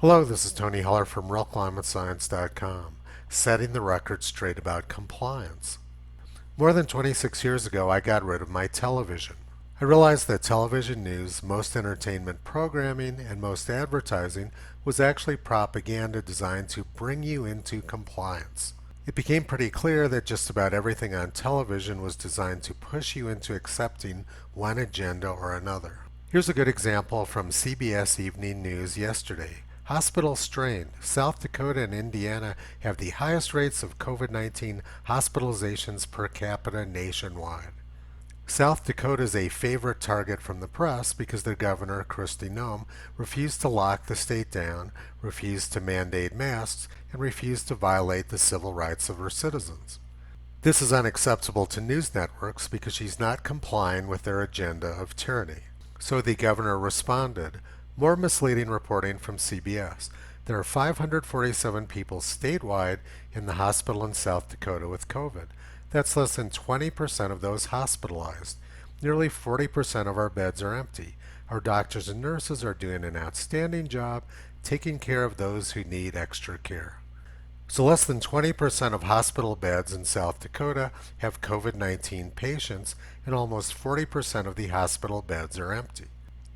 Hello, this is Tony Heller from RealClimateScience.com, setting the record straight about compliance. More than 26 years ago, I got rid of my television. I realized that television news, most entertainment programming, and most advertising was actually propaganda designed to bring you into compliance. It became pretty clear that just about everything on television was designed to push you into accepting one agenda or another. Here's a good example from CBS Evening News yesterday. Hospital strained. South Dakota and Indiana have the highest rates of COVID-19 hospitalizations per capita nationwide. South Dakota is a favorite target from the press because their governor, Kristi Noem, refused to lock the state down, refused to mandate masks, and refused to violate the civil rights of her citizens. This is unacceptable to news networks because she's not complying with their agenda of tyranny. So the governor responded. More misleading reporting from CBS. There are 547 people statewide in the hospital in South Dakota with COVID. That's less than 20% of those hospitalized. Nearly 40% of our beds are empty. Our doctors and nurses are doing an outstanding job taking care of those who need extra care. So less than 20% of hospital beds in South Dakota have COVID-19 patients, and almost 40% of the hospital beds are empty.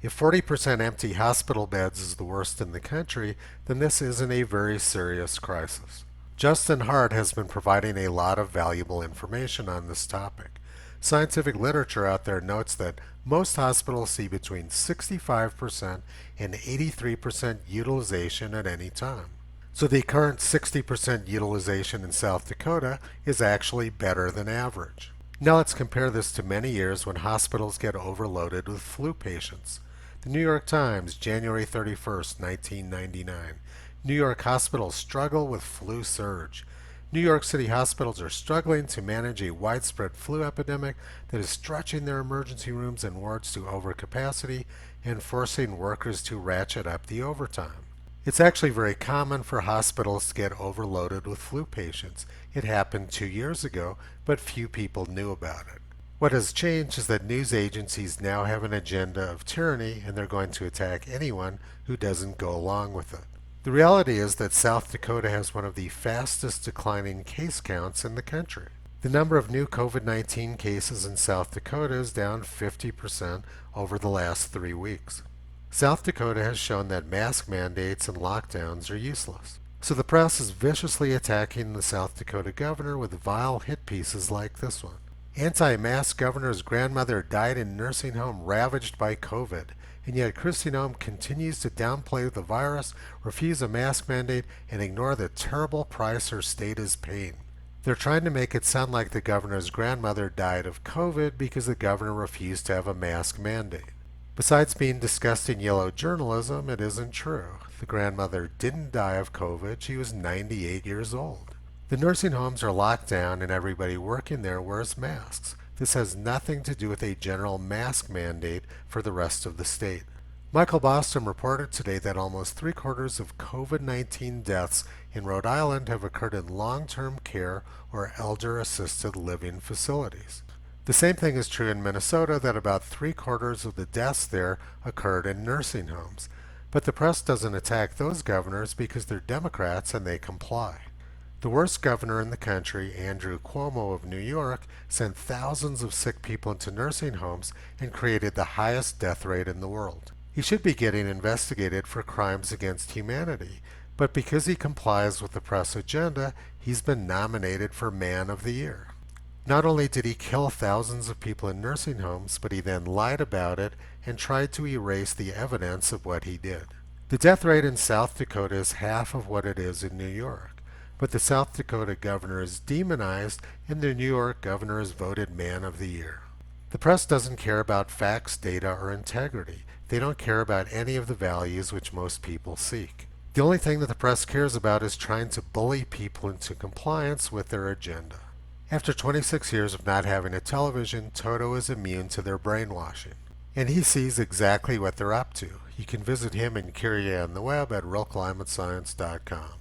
If 40% empty hospital beds is the worst in the country, then this isn't a very serious crisis. Justin Hart has been providing a lot of valuable information on this topic. Scientific literature out there notes that most hospitals see between 65% and 83% utilization at any time. So the current 60% utilization in South Dakota is actually better than average. Now let's compare this to many years when hospitals get overloaded with flu patients. The New York Times, January 31st, 1999. New York hospitals struggle with flu surge. New York City hospitals are struggling to manage a widespread flu epidemic that is stretching their emergency rooms and wards to overcapacity and forcing workers to ratchet up the overtime. It's actually very common for hospitals to get overloaded with flu patients. It happened 2 years ago, but few people knew about it. What has changed is that news agencies now have an agenda of tyranny, and they're going to attack anyone who doesn't go along with it. The reality is that South Dakota has one of the fastest declining case counts in the country. The number of new COVID-19 cases in South Dakota is down 50% over the last 3 weeks. South Dakota has shown that mask mandates and lockdowns are useless. So the press is viciously attacking the South Dakota governor with vile hit pieces like this one. Anti-mask governor's grandmother died in nursing home ravaged by COVID, and yet Kristi Noem continues to downplay the virus, refuse a mask mandate, and ignore the terrible price her state is paying. They're trying to make it sound like the governor's grandmother died of COVID because the governor refused to have a mask mandate. Besides being disgusting yellow journalism, it isn't true. The grandmother didn't die of COVID. She was 98 years old. The nursing homes are locked down and everybody working there wears masks. This has nothing to do with a general mask mandate for the rest of the state. Michael Bostom reported today that almost 3/4 of COVID-19 deaths in Rhode Island have occurred in long-term care or elder-assisted living facilities. The same thing is true in Minnesota, that about 3/4 of the deaths there occurred in nursing homes. But the press doesn't attack those governors because they're Democrats and they comply. The worst governor in the country, Andrew Cuomo of New York, sent thousands of sick people into nursing homes and created the highest death rate in the world. He should be getting investigated for crimes against humanity, but because he complies with the press agenda, he's been nominated for Man of the Year. Not only did he kill thousands of people in nursing homes, but he then lied about it and tried to erase the evidence of what he did. The death rate in South Dakota is half of what it is in New York. But the South Dakota governor is demonized and the New York governor is voted Man of the Year. The press doesn't care about facts, data, or integrity. They don't care about any of the values which most people seek. The only thing that the press cares about is trying to bully people into compliance with their agenda. After 26 years of not having a television, Toto is immune to their brainwashing. And he sees exactly what they're up to. You can visit him and Kyrie on the web at realclimatescience.com.